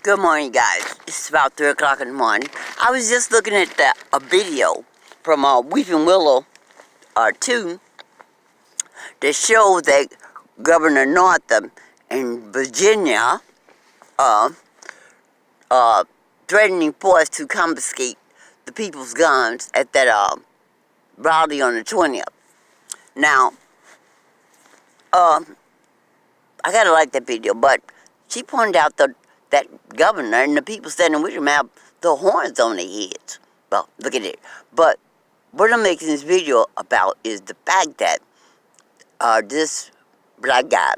Good morning, guys. It's about 3 o'clock in the morning. I was just looking at a video from Weeping Willow 2 that shows that Governor Northam in Virginia uh, threatening force to confiscate the people's guns at that rally on the 20th. Now, I gotta like that video, but she pointed out that governor and the people standing with him have the horns on their heads. Well, look at it. But what I'm making this video about is the fact that this black guy,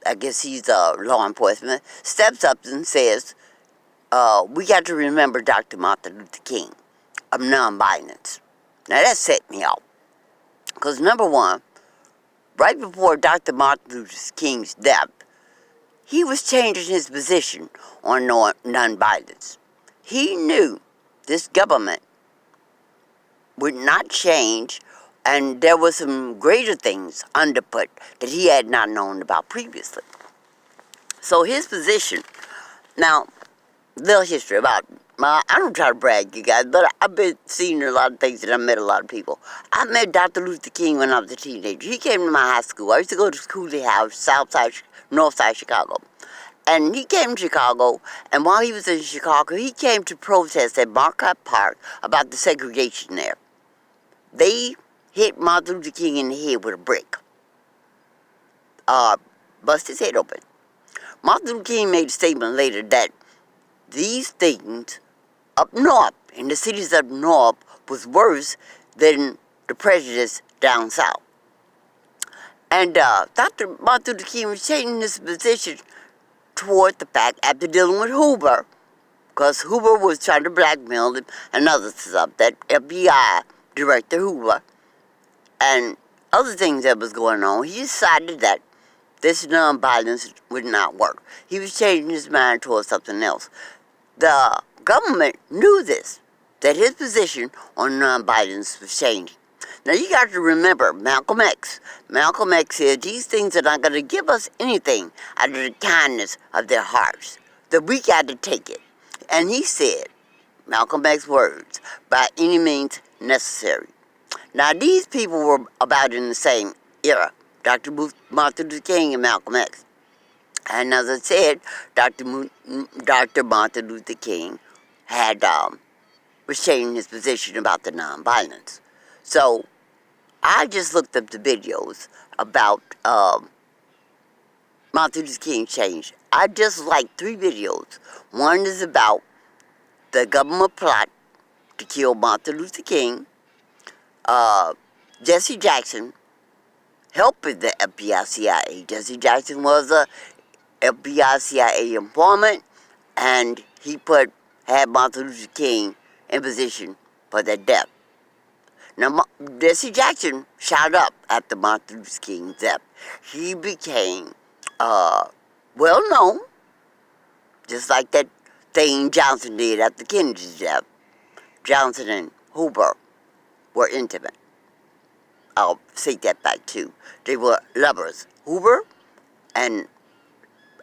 I guess he's law enforcement, steps up and says, we got to remember Dr. Martin Luther King of nonviolence. Now that set me off. Because number one, right before Dr. Martin Luther King's death, he was changing his position on nonviolence. He knew this government would not change, and there were some greater things underfoot that he had not known about previously. So his position, now, little history about, I don't try to brag, you guys, but I've been seeing a lot of things and I've met a lot of people. I met Dr. Luther King when I was a teenager. He came to my high school. I used to go to Cooley House, north side Chicago. And he came to Chicago, and while he was in Chicago, he came to protest at Marquette Park about the segregation there. They hit Martin Luther King in the head with a brick. Bust his head open. Martin Luther King made a statement later that these things up north, in the cities up north, was worse than the prejudice down south. And Dr. Martin Luther King was changing his position toward the fact after dealing with Hoover, because Hoover was trying to blackmail him and other stuff, that FBI director Hoover, and other things that was going on. He decided that this nonviolence would not work. He was changing his mind towards something else. The government knew this, that his position on nonviolence was changing. Now you got to remember Malcolm X. Malcolm X said these things are not going to give us anything out of the kindness of their hearts, that we got to take it. And he said, Malcolm X's words, by any means necessary. Now these people were about in the same era, Dr. Martin Luther King and Malcolm X. And as I said, Dr. Martin Luther King had was changing his position about the nonviolence. So I just looked up the videos about Martin Luther King change. I just liked 3 videos. One is about the government plot to kill Martin Luther King. Jesse Jackson helping the FBI CIA. Jesse Jackson was a FBI CIA informant, and he had Martin Luther King in position for their death. Now, Jesse Jackson shot up after Martin Luther King's death. He became well known, just like that thing Johnson did after Kennedy's death. Johnson and Hoover were intimate. I'll say that back too. They were lovers. Hoover and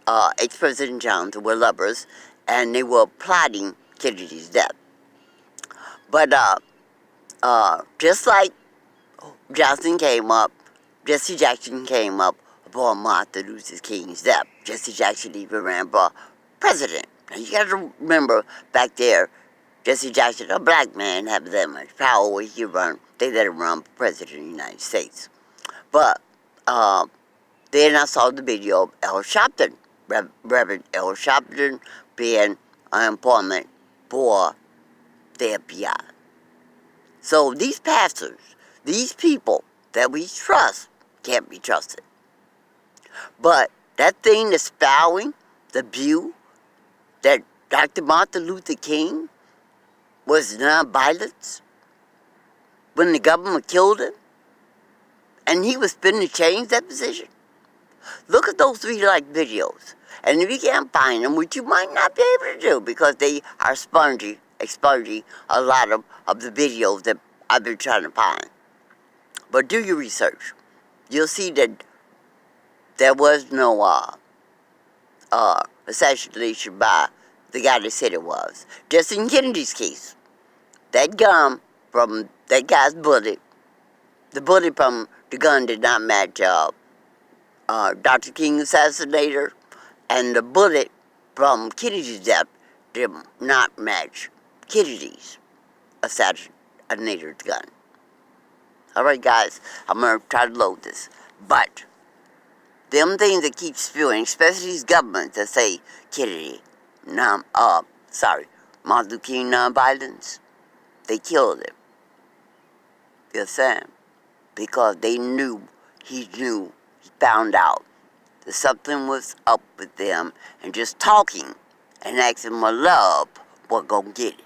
ex-President Johnson were lovers, and they were plotting Kennedy's death. But just like Johnson came up, Jesse Jackson came up upon Martin Luther King's death. Jesse Jackson even ran for president. Now you got to remember, back there, Jesse Jackson, a black man, had that much power where he run. They let him run for president of the United States. But then I saw the video of Al Sharpton, Reverend Al Sharpton, being an informant for the FBI. So these pastors, these people that we trust, can't be trusted. But that thing that's spouting the view that Dr. Martin Luther King was nonviolence when the government killed him, and he was finna change that position. Look at those 3 videos. And if you can't find them, which you might not be able to do because they are expunging a lot of the videos that I've been trying to find. But do your research. You'll see that there was no assassination by the guy that said it was. Just in Kennedy's case, that gun from that guy's bullet, the bullet from the gun did not match Dr. King assassinator, and the bullet from Kennedy's death did not match Kennedy's assassinator's gun. Alright guys, I'm going to try to load this. But, them things that keep spewing, especially these governments that say Kennedy, Martin Luther King nonviolence, they killed him. You understand? Because he found out that something was up with them, and just talking and asking for love wasn't gonna get it.